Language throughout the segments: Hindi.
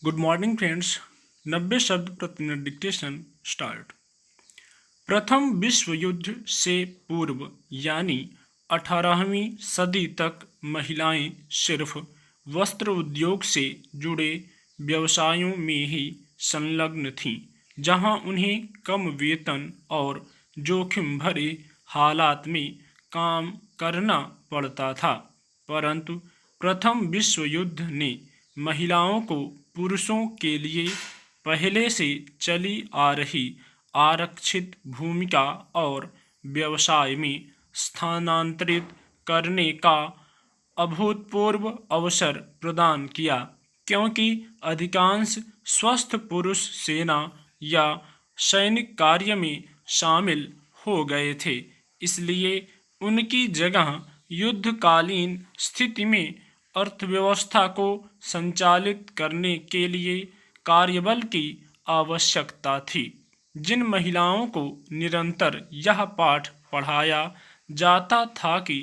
Good morning friends. 90 शब्द प्रति मिनट डिक्टेशन स्टार्ट। प्रथम विश्व युद्ध से पूर्व यानी 18वीं सदी तक महिलाएं सिर्फ वस्त्र उद्योग से जुड़े व्यवसायों में ही संलग्न थीं, जहां उन्हें कम वेतन और जोखिम भरे हालात में काम करना पड़ता था। परंतु प्रथम विश्व युद्ध ने महिलाओं को पुरुषों के लिए पहले से चली आ रही आरक्षित भूमिका और व्यवसाय में स्थानांतरित करने का अभूतपूर्व अवसर प्रदान किया, क्योंकि अधिकांश स्वस्थ पुरुष सेना या सैनिक कार्य में शामिल हो गए थे। इसलिए उनकी जगह युद्धकालीन स्थिति में अर्थव्यवस्था को संचालित करने के लिए कार्यबल की आवश्यकता थी। जिन महिलाओं को निरंतर यह पाठ पढ़ाया जाता था कि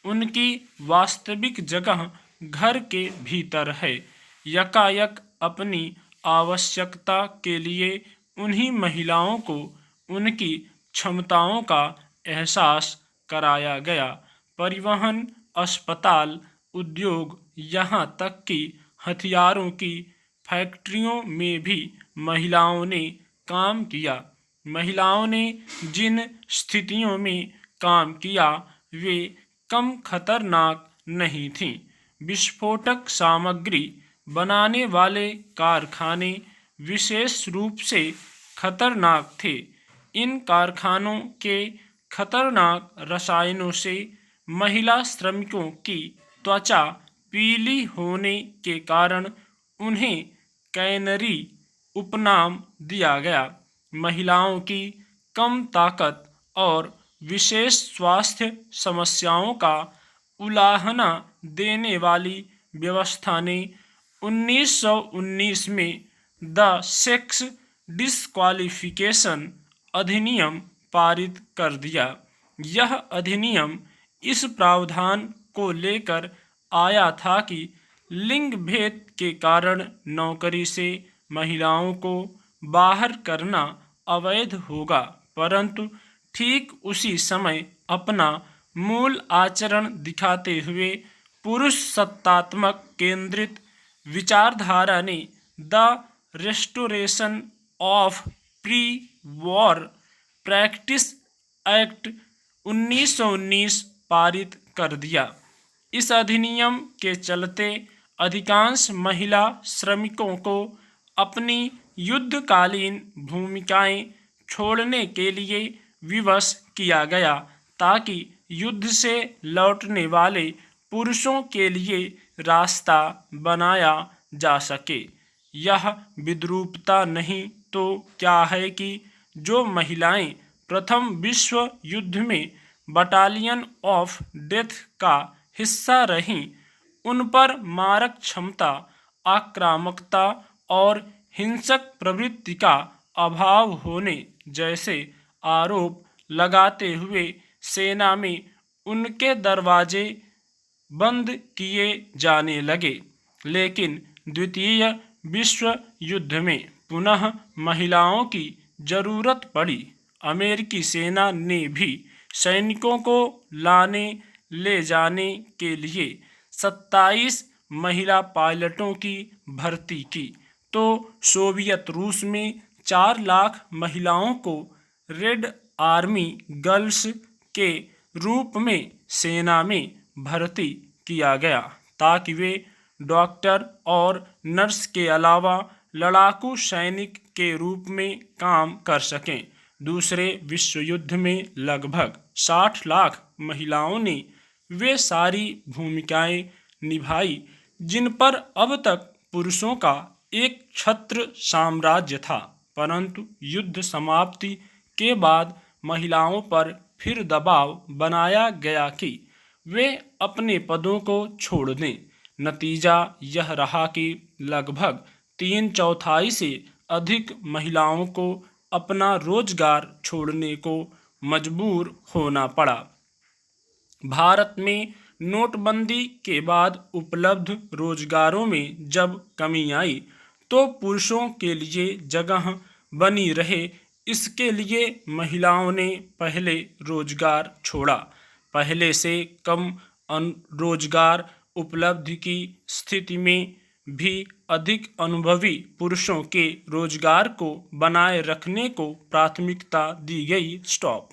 उनकी वास्तविक जगह घर के भीतर है, यकायक अपनी आवश्यकता के लिए उन्हीं महिलाओं को उनकी क्षमताओं का एहसास कराया गया। परिवहन, अस्पताल, उद्योग, यहाँ तक कि हथियारों की फैक्ट्रियों में भी महिलाओं ने काम किया। महिलाओं ने जिन स्थितियों में काम किया वे कम खतरनाक नहीं थीं। विस्फोटक सामग्री बनाने वाले कारखाने विशेष रूप से खतरनाक थे। इन कारखानों के खतरनाक रसायनों से महिला श्रमिकों की त्वचा पीली होने के कारण उन्हें कैनरी उपनाम दिया गया। महिलाओं की कम ताकत और विशेष स्वास्थ्य समस्याओं का उलाहना देने वाली व्यवस्था ने 1919 में द सेक्स डिस्क्वालिफिकेशन अधिनियम पारित कर दिया। यह अधिनियम इस प्रावधान को लेकर आया था कि लिंग भेद के कारण नौकरी से महिलाओं को बाहर करना अवैध होगा, परंतु ठीक उसी समय अपना मूल आचरण दिखाते हुए पुरुष सत्तात्मक केंद्रित विचारधारा ने the restoration of pre war practice act 1919 पारित कर दिया। इस अधिनियम के चलते अधिकांश महिला श्रमिकों को अपनी युद्धकालीन भूमिकाएं छोड़ने के लिए विवश किया गया, ताकि युद्ध से लौटने वाले पुरुषों के लिए रास्ता बनाया जा सके। यह विद्रूपता नहीं तो क्या है कि जो महिलाएं प्रथम विश्व युद्ध में बटालियन ऑफ डेथ का हिस्सा रहीं, उन पर मारक क्षमता, आक्रामकता और हिंसक प्रवृत्ति का अभाव होने जैसे आरोप लगाते हुए सेना में उनके दरवाजे बंद किए जाने लगे। लेकिन द्वितीय विश्व युद्ध में पुनः महिलाओं की जरूरत पड़ी। अमेरिकी सेना ने भी सैनिकों को लाने ले जाने के लिए 27 महिला पायलटों की भर्ती की, तो सोवियत रूस में 4 लाख महिलाओं को रेड आर्मी गर्ल्स के रूप में सेना में भर्ती किया गया, ताकि वे डॉक्टर और नर्स के अलावा लड़ाकू सैनिक के रूप में काम कर सकें। दूसरे विश्व युद्ध में लगभग 60 लाख महिलाओं ने वे सारी भूमिकाएं निभाई जिन पर अब तक पुरुषों का एक छत्र साम्राज्य था। परंतु युद्ध समाप्ति के बाद महिलाओं पर फिर दबाव बनाया गया कि वे अपने पदों को छोड़ दें। नतीजा यह रहा कि लगभग 3/4 से अधिक महिलाओं को अपना रोजगार छोड़ने को मजबूर होना पड़ा। भारत में नोटबंदी के बाद उपलब्ध रोजगारों में जब कमी आई तो पुरुषों के लिए जगह बनी रहे, इसके लिए महिलाओं ने पहले रोजगार छोड़ा। पहले से कम रोजगार उपलब्धि की स्थिति में भी अधिक अनुभवी पुरुषों के रोजगार को बनाए रखने को प्राथमिकता दी गई। स्टॉप।